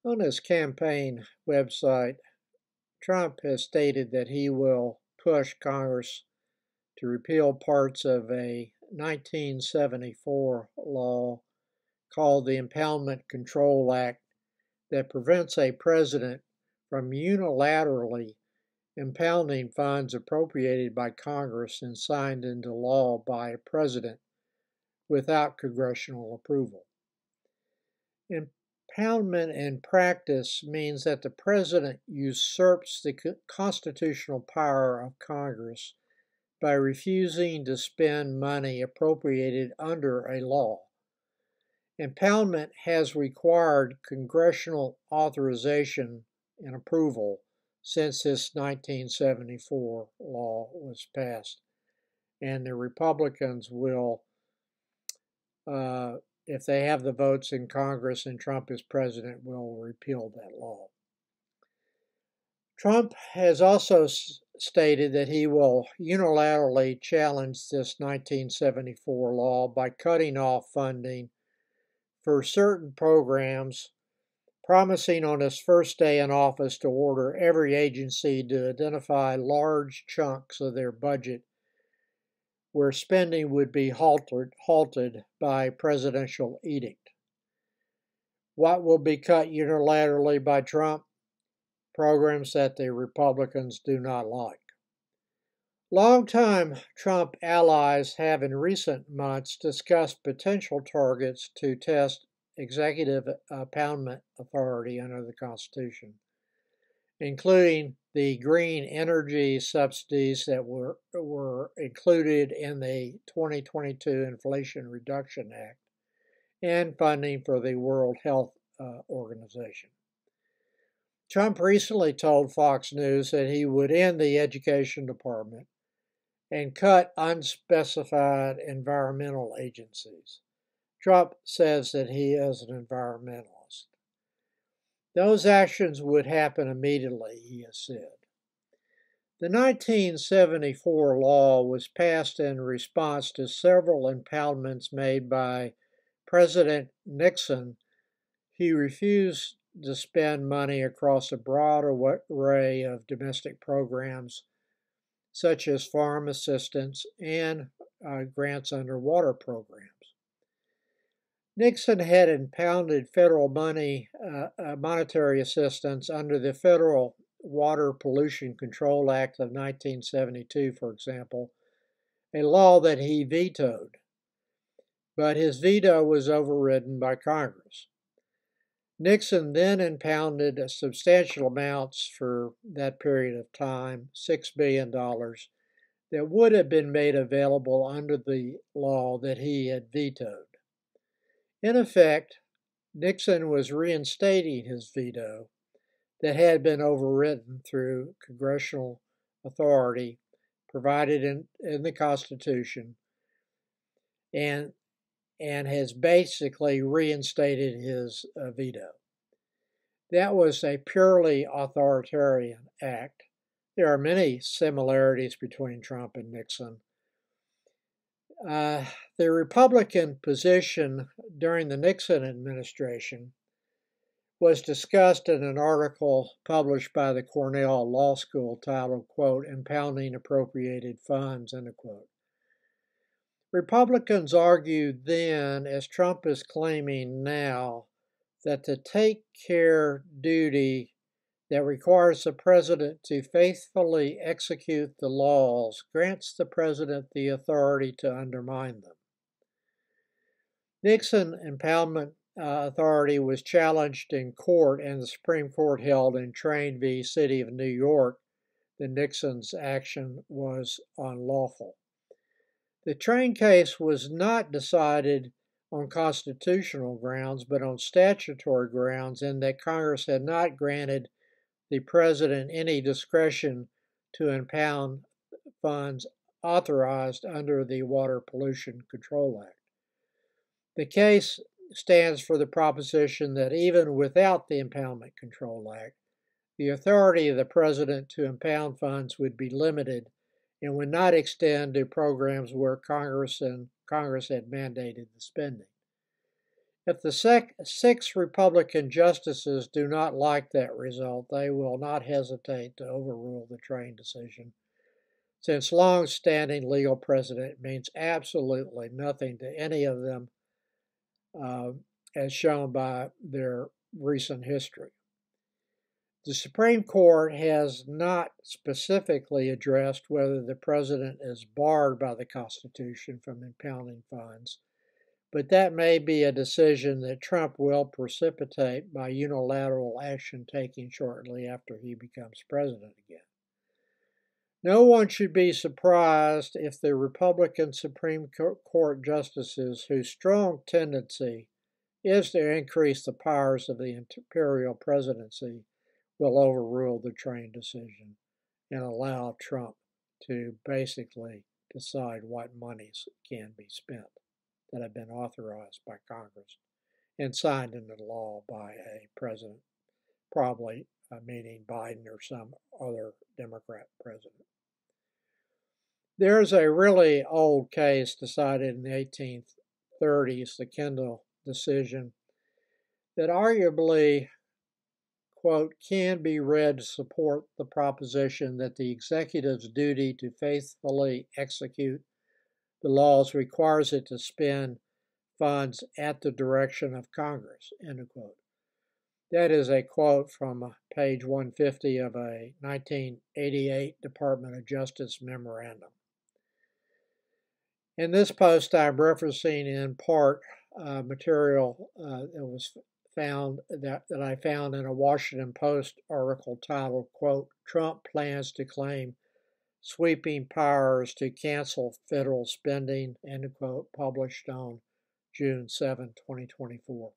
On his campaign website, Trump has stated that he will push Congress to repeal parts of a 1974 law called the Impoundment Control Act that prevents a president from unilaterally impounding funds appropriated by Congress and signed into law by a president without congressional approval. Impoundment in practice means that the president usurps the constitutional power of Congress by refusing to spend money appropriated under a law. Impoundment has required congressional authorization and approval since this 1974 law was passed, and the Republicans will, if they have the votes in Congress and Trump is president, will repeal that law. Trump has also stated that he will unilaterally challenge this 1974 law by cutting off funding for certain programs, promising on his first day in office to order every agency to identify large chunks of their budget where spending would be halted by presidential edict. What will be cut unilaterally by Trump? Programs that the Republicans do not like. Longtime Trump allies have in recent months discussed potential targets to test executive impoundment authority under the Constitution, including the green energy subsidies that were included in the 2022 Inflation Reduction Act and funding for the World Health Organization. Trump recently told Fox News that he would end the education department and cut unspecified environmental agencies. Trump says that he is an environmentalist. Those actions would happen immediately, he has said. The 1974 law was passed in response to several impoundments made by President Nixon. He refused to spend money across a broad array of domestic programs, such as farm assistance and grants under water programs. Nixon had impounded federal monetary assistance under the Federal Water Pollution Control Act of 1972, for example, a law that he vetoed. But his veto was overridden by Congress. Nixon then impounded substantial amounts for that period of time, $6 billion, that would have been made available under the law that he had vetoed. In effect, Nixon was reinstating his veto that had been overridden through congressional authority provided in the Constitution and has basically reinstated his veto. That was a purely authoritarian act. There are many similarities between Trump and Nixon. The Republican position during the Nixon administration was discussed in an article published by the Cornell Law School titled, quote, Impounding Appropriated Funds, end quote. Republicans argued then, as Trump is claiming now, that the take care duty that requires the president to faithfully execute the laws grants the president the authority to undermine them. Nixon impoundment authority was challenged in court, and the Supreme Court held in Train v. City of New York that Nixon's action was unlawful. The Train case was not decided on constitutional grounds, but on statutory grounds, in that Congress had not granted the president any discretion to impound funds authorized under the Water Pollution Control Act. The case stands for the proposition that even without the Impoundment Control Act, the authority of the president to impound funds would be limited and would not extend to programs where Congress had mandated the spending. If the six Republican justices do not like that result, they will not hesitate to overrule the Cain decision, since long-standing legal precedent means absolutely nothing to any of them, as shown by their recent history. The Supreme Court has not specifically addressed whether the president is barred by the Constitution from impounding funds, but that may be a decision that Trump will precipitate by unilateral action taken shortly after he becomes president again. No one should be surprised if the Republican Supreme Court justices, whose strong tendency is to increase the powers of the imperial presidency, will overrule the Cain decision and allow Trump to basically decide what monies can be spent that have been authorized by Congress and signed into law by a president, probably meaning Biden or some other Democrat president. There's a really old case decided in the 1830s, the Kendall decision, that arguably, quote, can be read to support the proposition that the executive's duty to faithfully execute the laws requires it to spend funds at the direction of Congress, end quote. That is a quote from page 150 of a 1988 Department of Justice memorandum. In this post, I'm referencing in part material that was found that I found in a Washington Post article titled, quote, Trump plans to claim sweeping powers to cancel federal spending, end quote, published on June 7, 2024.